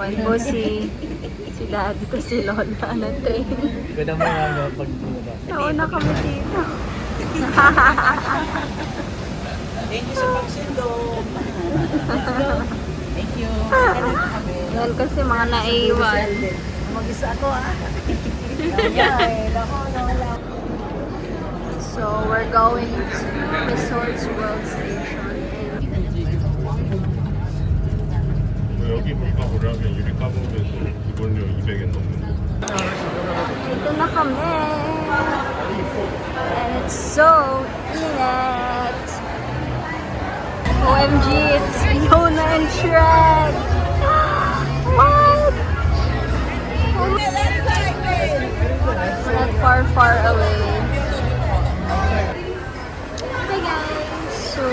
Yan po si daddy ko si Lola na train. Ikaw naman nga pag lumabas. Nauna kami dito. Thank you sa pagsundo. Let's go. Thank you. Yan kasi mga naiwan. Mag-isa ako ah. So we're going to Resorts World Station. 여기 물가 보려면 유리가복에서 기본료 200엔 넘는 Dito na kami. And it's so init. OMG, it's Fiona and Shrek. What? It's not far, far away. Hey guys. So,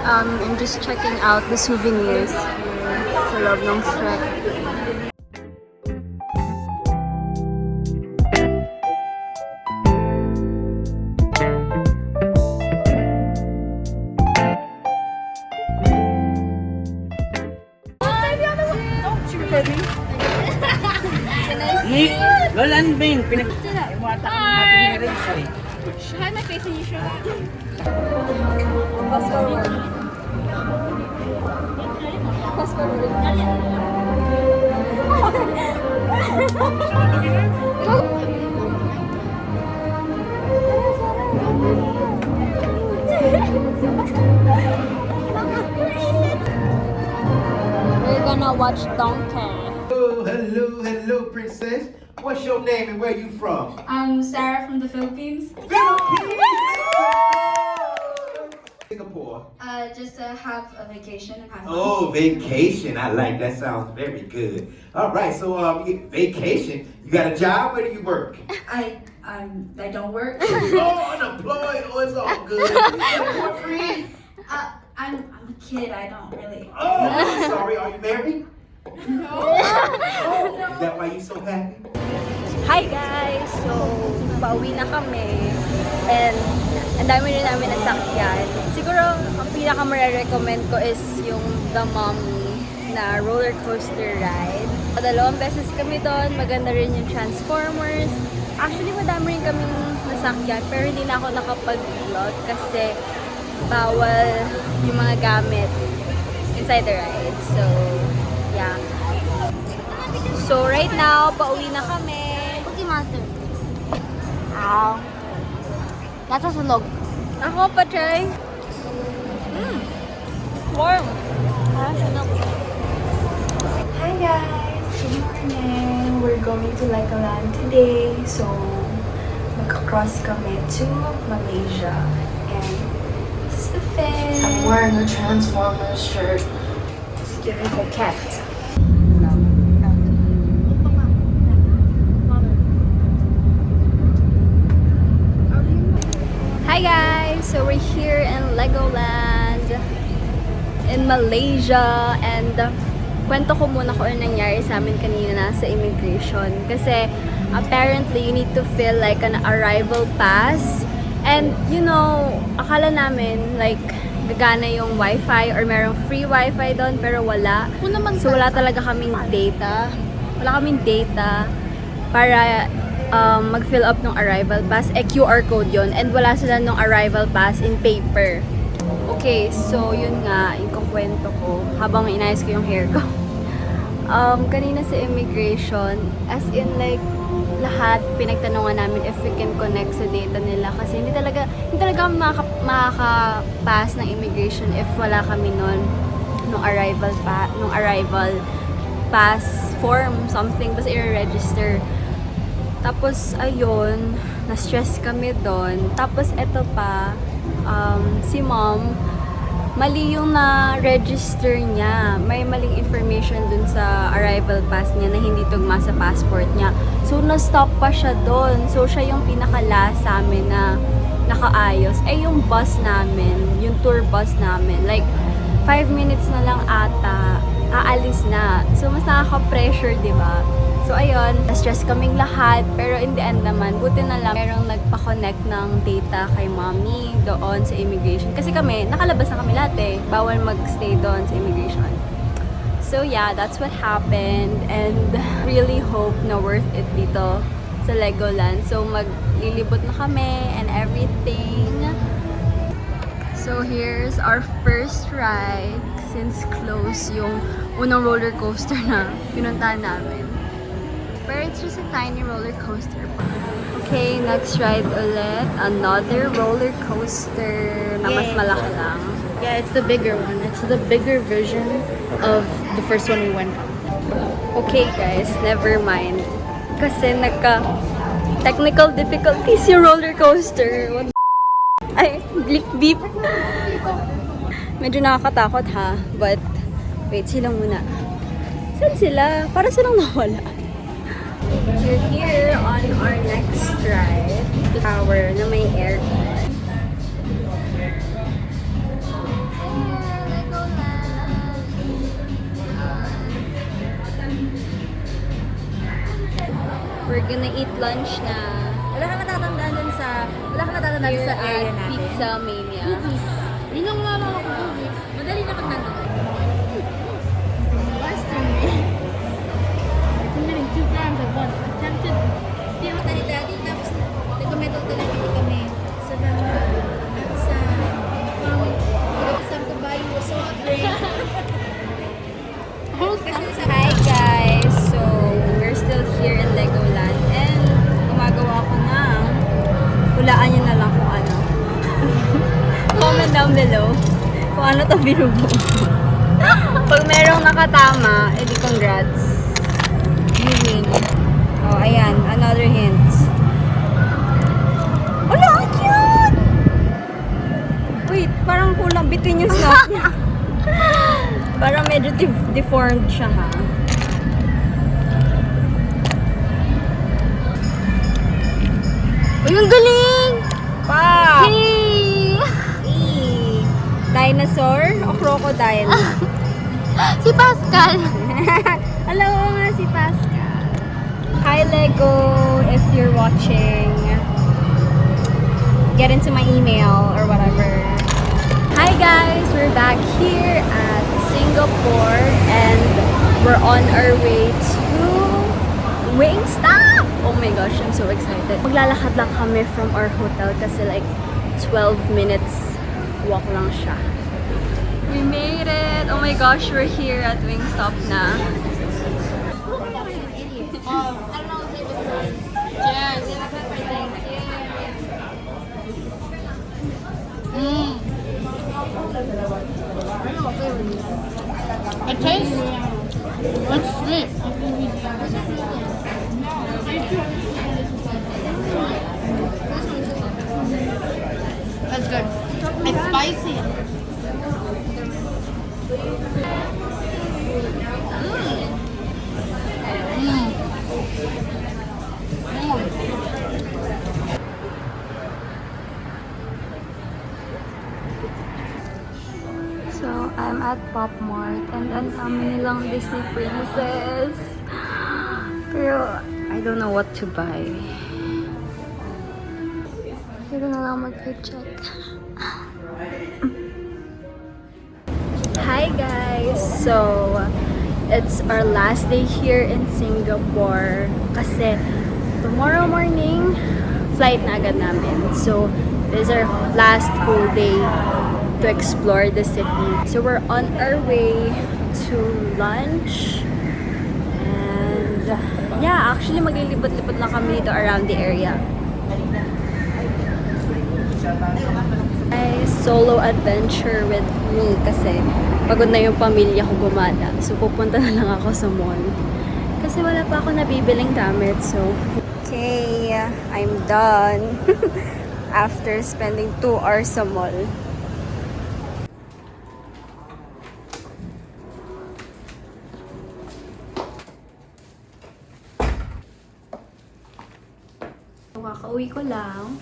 I'm just checking out the souvenirs sa loob ng Shrek. Nick, Lolan Bain, pinag-iwata ka natin ni Race eh. Hi, my face and you show. Fast forward. Fast forward. We're gonna watch Donkey. Hello, princess. What's your name and where you from? I'm Sarah from the Philippines. Philippines. Singapore. Just to have a vacation and have fun. Oh, vacation. I like that. Sounds very good. All right, so vacation. You got a job? Where do you work? I don't work. Oh, unemployed. Oh, it's all good. You got a boyfriend? I'm a kid. I don't really. Oh, I'm sorry. Are you married? No. Oh, is that why you so happy? Hi guys! So, pauwi na kami. And, ang dami rin namin nasakyan. Siguro, ang pinaka-recommend ko is yung The Mummy na roller coaster ride. 2 beses kami doon. Maganda rin yung Transformers. Actually, madami rin kaming nasakyan. Pero hindi na ako nakapag-vlog kasi bawal yung mga gamit inside the ride. So, yeah. So, right now, pauwi na kami. Cookie Monster. Ow. Nasa sunog. Ako pa, try. Warm. Sunog. Hi guys! Good morning! We're going to Legoland today. So, magka-cross kami to Malaysia. And this is the fit. I'm wearing a Transformers shirt. It's giving coquette. Hi guys! So we're here in Legoland in Malaysia and kwento ko muna kung ano nangyari sa amin kanina sa immigration kasi apparently you need to fill like an arrival pass and you know, akala namin like gagana yung wifi or merong free wifi doon pero wala. So wala talaga kaming data. Wala kaming data para mag-fill up ng arrival pass. QR code yon and wala sila ng arrival pass in paper. Okay, so yun nga, yung kukwento ko habang inayos ko yung hair ko. Kanina sa immigration, as in like, lahat pinagtanungan namin if we can connect sa data nila kasi hindi talaga kami makaka-pass ng immigration if wala kami nung arrival pass form, something, basta i-register. Tapos, ayun, na-stress kami doon. Tapos, eto pa, si mom, mali yung na-register niya. May maling information dun sa arrival pass niya na hindi tugma sa passport niya. So, na-stop pa siya doon. So, siya yung pinaka-last sa amin na nakaayos. Eh, yung bus namin, yung tour bus namin, like, 5 minutes na lang ata, aalis na. So, mas nakaka-pressure, di ba? So, ayun, na-stress kaming lahat. Pero in the end naman, buti na lang merong nagpa-connect ng data kay mommy doon sa immigration. Kasi kami, nakalabas na kami lahat eh. Bawal mag-stay doon sa immigration. So yeah, that's what happened and really hope na worth it dito sa Legoland. So maglilibot na kami and everything. So here's our first ride since close yung unang roller coaster na pinuntahan namin. But it's just a tiny roller coaster. Okay, next ride ulit. Another roller coaster na mas malaki lang. Yeah, it's the bigger one. It's the bigger version of the first one we went on. Okay guys, never mind. Kasi technical difficulties yung roller coaster. What the ay, bleep beep. Medyo nakakatakot ha. But, wait, sila muna. Saan sila? Para silang nawala. We're here on our next ride. Tower na may aircon. We're gonna eat lunch na. Wala kang natatandaan dun sa Here area at natin. Pizza Mania. Yun ang mama ko boobies. Madali na pag nandun. Last time committing 2 crimes at once. Attempted steal ni Daddy. Tapos nagkumeto talaga kami sa some kabayo was so great. Hi guys! So, we're still here in Legoland and gumagawa ko ng hulaan nyo na lang kung ano. Comment down below kung ano to binubo. Pag merong nakatama, edi congrats. You win. Oh, ayan. Another hint. Wala, ang cute! Wait, parang kulang between yung snap niya. Parang medyo deformed siya ha. Uy, ang galing! Pa! Hey! Dinosaur o crocodile? Si Pascal! Alam mo nga si Pascal. Hi Lego, if you're watching, get into my email or whatever. Hi guys! We're back here at Singapore and we're on our way to Wingstop! Oh my gosh, I'm so excited. Maglalakad lang kami from our hotel kasi like 12 minutes walk lang siya. We made it! Oh my gosh, we're here at Wingstop na. It tastes it's sweet. That's good. It's spicy. So, I'm at Pop Mart and ang dami nilang Disney princess. Pero, I don't know what to buy. Pero na lang mag-check. Hi guys! So, it's our last day here in Singapore kasi tomorrow morning, flight na agad namin. So, this is our last full day to explore the city. So we're on our way to lunch and yeah, actually maglilibot-libot lang kami dito around the area. Ay, solo adventure with me kasi pagod na yung pamilya ko gumala. So pupunta na lang ako sa mall kasi wala pa ako nabibiling gamit. So okay, I'm done after spending 2 hours sa mall. Kakauwi ko lang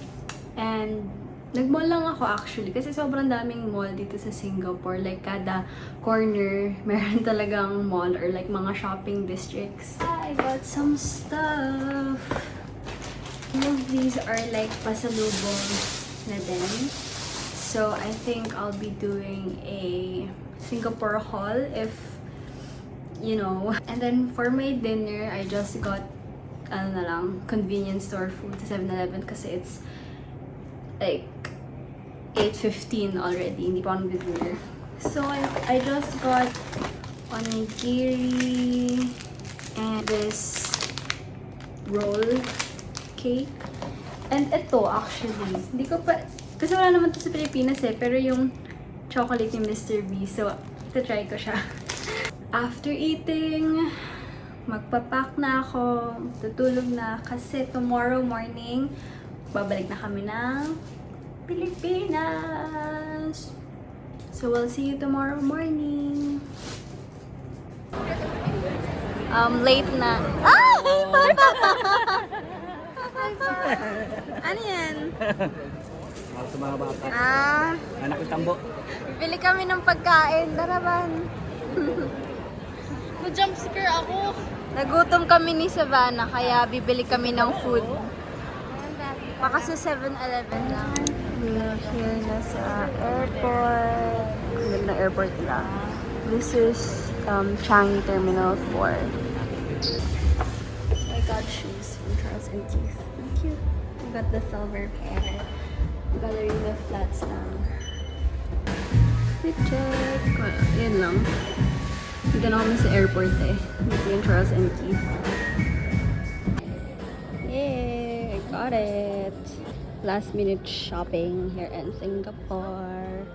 and nag-mall lang ako actually kasi sobrang daming mall dito sa Singapore. Like kada corner meron talagang mall or like mga shopping districts. I got some stuff. All of these are like pasalubong na din. So I think I'll be doing a Singapore haul if you know. And then for my dinner, I just got convenience store food sa 7-Eleven kasi it's like 8:15 already. Hindi pa ako nag-dinner. So I just got onigiri and this roll cake. And ito actually, hindi ko pa, kasi wala naman to sa Pilipinas pero yung chocolate ni Mr. B. So, ito-try ko siya. After eating, magpapak na ako, tutulog na kasi tomorrow morning, babalik na kami ng Pilipinas. So, we'll see you tomorrow morning. Late na. Ano yan? Ako sa mga bata. Anak ng tambo. Bili kami ng pagkain. Daraban. Na-jumpscare ako. Nagutom kami ni Savannah, kaya bibili kami ng food. Baka sa 7-Eleven lang. We're here na sa airport. Ang na airport lang. This is Changi Terminal 4. I got shoes from Charles & Keith. Cute. I got the silver pair. Ballerina flats lang. Check. Yan lang. Dito na kami sa airport Dito yung Charles & Keith. Yay! I got it! Last minute shopping here in Singapore.